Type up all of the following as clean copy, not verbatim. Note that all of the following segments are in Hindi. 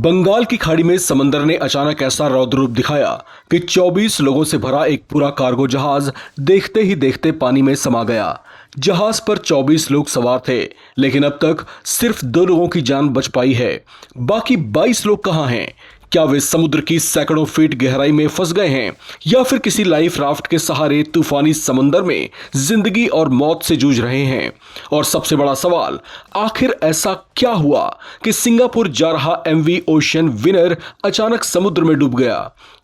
बंगाल की खाड़ी में समंदर ने अचानक ऐसा रौद्र रूप दिखाया कि 24 लोगों से भरा एक पूरा कार्गो जहाज देखते ही देखते पानी में समा गया। जहाज पर 24 लोग सवार थे, लेकिन अब तक सिर्फ 2 लोगों की जान बच पाई है। बाकी 22 लोग कहां हैं? क्या वे समुद्र की सैकड़ों फीट गहराई में फंस गए हैं या फिर किसी लाइफ राफ्ट के सहारे तूफानी समंदर में जिंदगी और मौत से जूझ रहे हैं? और सबसे बड़ा सवाल, आखिर ऐसा क्या हुआ कि सिंगापुर जा रहा एमवी ओशन विनर अचानक समुद्र में डूब गया?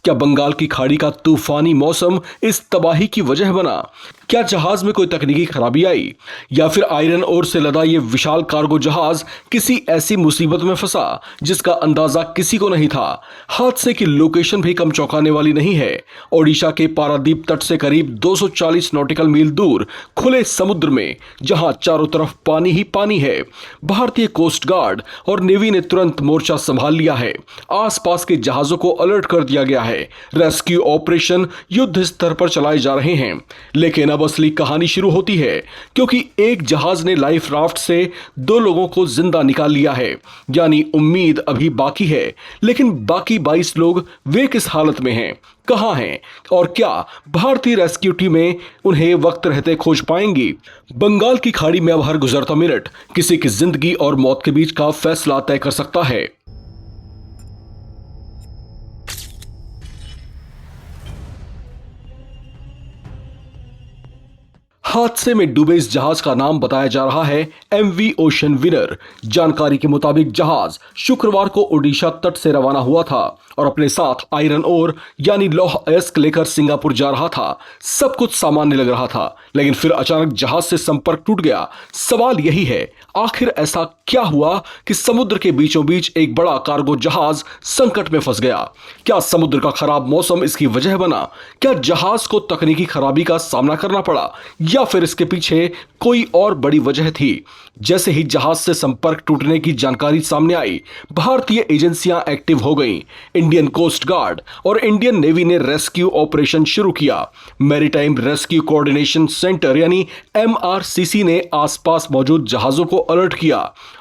क्या बंगाल की खाड़ी का तूफानी मौसम इस तबाही की वजह बना? क्या जहाज में कोई तकनीकी खराबी आई या फिर आयरन ओर से लदा ये विशाल कार्गो जहाज किसी ऐसी मुसीबत में फंसा जिसका अंदाजा किसी को नहीं था? हादसे की लोकेशन भी कम चौंकाने वाली नहीं है। ओडिशा के पारादीप तट से करीब 240 नॉटिकल मील दूर खुले समुद्र में, जहां चारों तरफ पानी ही पानी है। भारतीय कोस्ट गार्ड और नेवी ने तुरंत मोर्चा संभाल लिया है। आसपास के जहाजों को अलर्ट कर दिया गया है। रेस्क्यू ऑपरेशन युद्ध स्तर पर चलाए जा रहे हैं। लेकिन अब असली कहानी शुरू होती है, क्योंकि एक जहाज ने लाइफ राफ्ट से 2 लोगों को जिंदा निकाल लिया है। यानी उम्मीद अभी बाकी है, लेकिन बाकी 22 लोग वे किस हालत में हैं, कहां हैं और क्या भारतीय रेस्क्यू टीमें उन्हें वक्त रहते खोज पाएंगी? बंगाल की खाड़ी में अब हर गुजरता मिनट किसी की जिंदगी और मौत के बीच का फैसला तय कर सकता है। हादसे में डूबे इस जहाज का नाम बताया जा रहा है एमवी ओशन विनर। जानकारी के मुताबिक जहाज शुक्रवार को ओडिशा तट से रवाना हुआ था और अपने साथ आयरन ओर यानी लौह अयस्क लेकर सिंगापुर जा रहा था। सब कुछ सामान्य लग रहा था, लेकिन फिर अचानक जहाज से संपर्क टूट गया। सवाल यही है, आखिर ऐसा क्या हुआ कि समुद्र के बीचों बीच एक बड़ा कार्गो जहाज संकट में फंस गया? क्या समुद्र का खराब मौसम इसकी वजह बना? क्या जहाज को तकनीकी खराबी का सामना करना पड़ा या फिर इसके पीछे कोई और बड़ी वजह थी? जैसे ही जहाज से संपर्क टूटने की जानकारी सामने आई, भारतीय एजेंसियां एक्टिव हो गईं। इंडियन कोस्ट गार्ड और इंडियन नेवी ने रेस्क्यू ऑपरेशन शुरू किया। मैरीटाइम रेस्क्यू कोऑर्डिनेशन सेंटर यानी एमआरसीसी ने आसपास मौजूद जहाजों को अलर्ट किया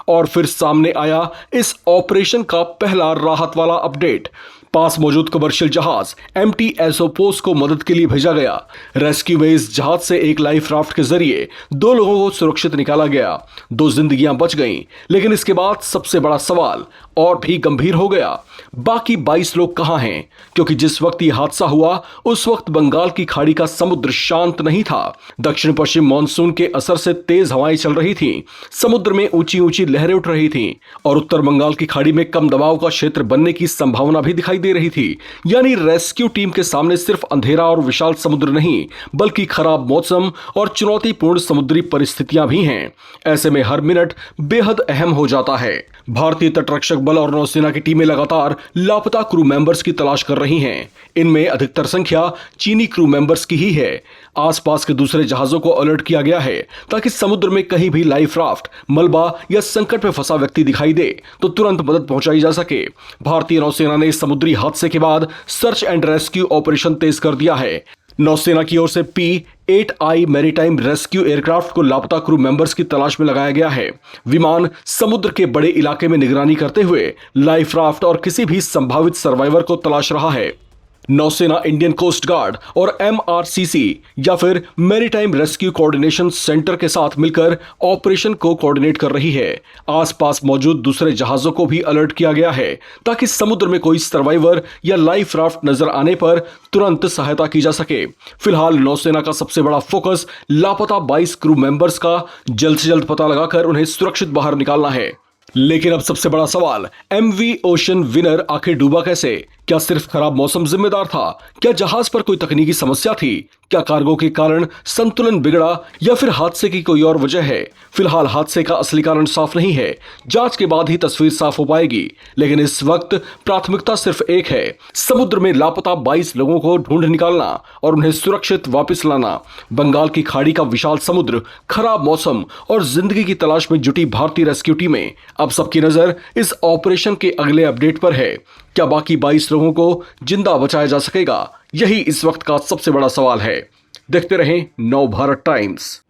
और फिर सामने आया इस ऑपरेशन का पहला राहत वाला अपडेट। पास मौजूद कमर्शियल जहाज एमटी एसोपोस को मदद के लिए भेजा गया। रेस्क्यू में इस जहाज से एक लाइफ राफ्ट के जरिए 2 लोगों को सुरक्षित निकाला गया। 2 जिंदगियां बच गईं, लेकिन इसके बाद सबसे बड़ा सवाल और भी गंभीर हो गया, बाकी 22 लोग कहां हैं? क्योंकि जिस वक्त यह हादसा हुआ उस वक्त बंगाल की खाड़ी का समुद्र शांत नहीं था। दक्षिण पश्चिम मानसून के असर से तेज हवाएं चल रही थीं, समुद्र में ऊंची ऊंची लहरें उठ रही थीं और उत्तर बंगाल की खाड़ी में कम दबाव का क्षेत्र बनने की संभावना भी दिखाई दे रही थी। यानी रेस्क्यू टीम के सामने सिर्फ अंधेरा और विशाल समुद्र नहीं, बल्कि खराब मौसम और चुनौतीपूर्ण समुद्री परिस्थितियां भी हैं। ऐसे में हर मिनट बेहद अहम हो जाता है। भारतीय तटरक्षक बल और नौसेना की टीमें लगातार लापता क्रू मेंबर्स की तलाश कर रही हैं। इनमें अधिकतर संख्या चीनी क्रू मेंबर्स की ही है। आसपास के दूसरे जहाजों को अलर्ट किया गया है ताकि समुद्र में कहीं भी लाइफ राफ्ट, मलबा या संकट में फंसा व्यक्ति दिखाई दे तो तुरंत मदद पहुंचाई जा सके। भारतीय नौसेना ने समुद्री हादसे के बाद सर्च एंड रेस्क्यू ऑपरेशन तेज कर दिया है। नौसेना की ओर से P-8I मैरीटाइम रेस्क्यू एयरक्राफ्ट को लापता क्रू मेंबर्स की तलाश में लगाया गया है। विमान समुद्र के बड़े इलाके में निगरानी करते हुए लाइफ राफ्ट और किसी भी संभावित सर्वाइवर को तलाश रहा है। नौसेना, इंडियन कोस्ट गार्ड और एमआरसीसी या फिर मैरीटाइम रेस्क्यू कोऑर्डिनेशन सेंटर के साथ मिलकर ऑपरेशन को कोऑर्डिनेट कर रही है। आसपास मौजूद दूसरे जहाजों को भी अलर्ट किया गया है ताकि समुद्र में कोई सर्वाइवर या लाइफ राफ्ट नजर आने पर तुरंत सहायता की जा सके। फिलहाल नौसेना का सबसे बड़ा फोकस लापता 22 क्रू मेंबर्स का जल्द से जल्द पता लगाकर उन्हें सुरक्षित बाहर निकालना है। लेकिन अब सबसे बड़ा सवाल, एमवी ओशन विनर आखिर डूबा कैसे? क्या सिर्फ खराब मौसम जिम्मेदार था? क्या जहाज पर कोई तकनीकी समस्या थी? क्या कार्गो के कारण संतुलन बिगड़ा या फिर हादसे की कोई और वजह है? फिलहाल हादसे का असली कारण साफ नहीं है। जांच के बाद ही तस्वीर साफ हो पाएगी। लेकिन इस वक्त प्राथमिकता सिर्फ एक है, समुद्र में लापता 22 लोगों को ढूंढ निकालना और उन्हें सुरक्षित वापस लाना। बंगाल की खाड़ी का विशाल समुद्र, खराब मौसम और जिंदगी की तलाश में जुटी भारतीय रेस्क्यू टीमें। अब सबकी नजर इस ऑपरेशन के अगले अपडेट पर है। क्या बाकी 22 लोगों को जिंदा बचाया जा सकेगा? यही इस वक्त का सबसे बड़ा सवाल है। देखते रहें नव भारत टाइम्स।